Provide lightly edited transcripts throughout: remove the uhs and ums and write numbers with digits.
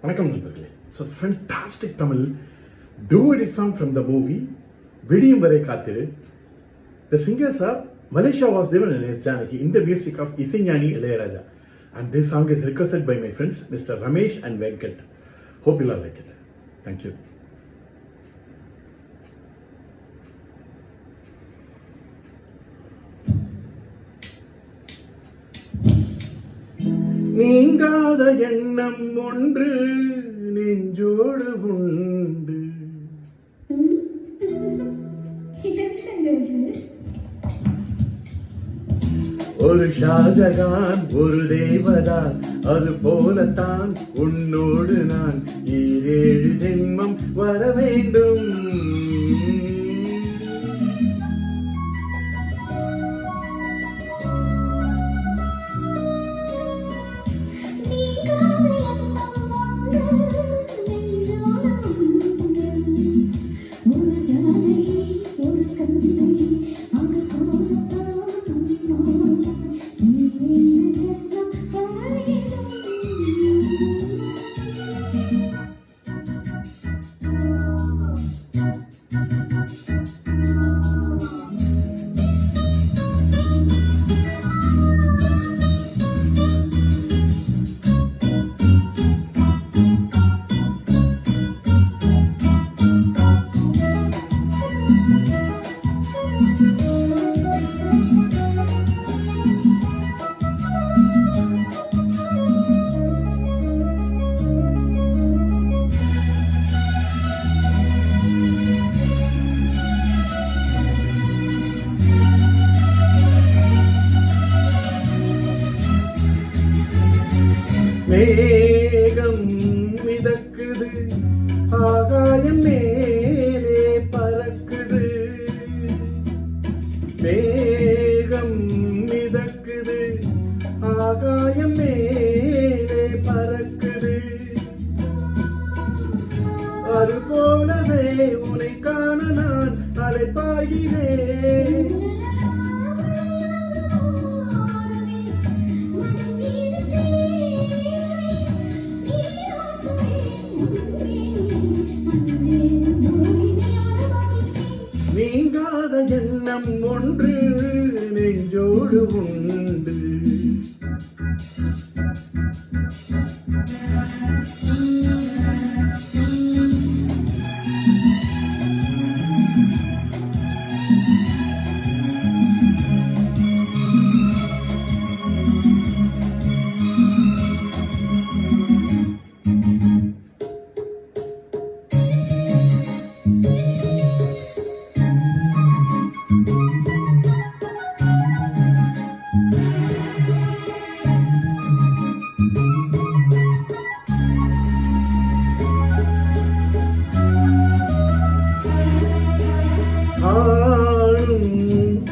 வணக்கம் நண்பர்களே. So fantastic Tamil duet song from the movie விடியும் வரை காத்திரு. The singers are Malaysia Vasudevan and S. Janaki in the music of Isignani Ilayaraja. And this song is requested by my friends Mr. Ramesh and Venkat. Hope you all like it. Thank you. நீங்காத எண்ணம் ஒன்று நெஞ்சோடு உண்டு. ஒரு ஷாஜகான் ஒரு தேவதான், அது போலத்தான் உன்னோடு நான் ஈரேழு ஜென்மம் வர வேண்டும். மேகம் மிதக்குது, ஆகாயம் மேலே பறக்குது. மேகம் மிதக்குது, ஆகாயம் மேலே பறக்குது. அது போலவே உன்னை காண நான் அலைப்பாகிறேன். நீங்காத எண்ணம் ஒன்று நெஞ்சோடு உண்டு.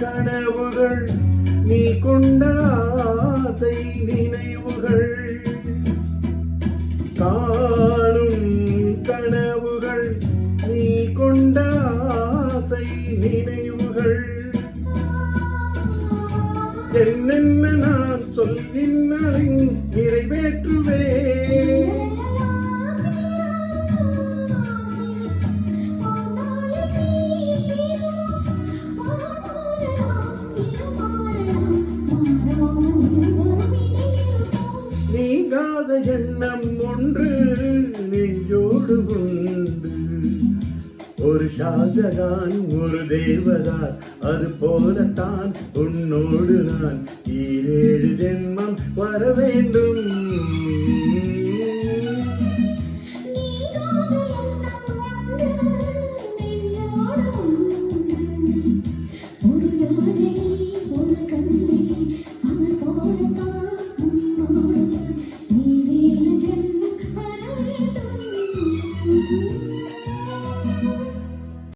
கனவுகள் நீ கொண்ட ஆசை நினைவுகள், காணும் கனவுகள் நீ கொண்ட ஆசை நினைவுகள். என்னென்ன நான் சொல்லினாலே நிறைவேற்றுவேன். நீங்காத எண்ணம் ஒன்று நெஞ்சோடு உண்டு. ஒரு ஷாஜகான் ஒரு தேவதார், அது போலத்தான் உன்னோடு நான் ஈரேழு ஜென்மம் வர வேண்டும்.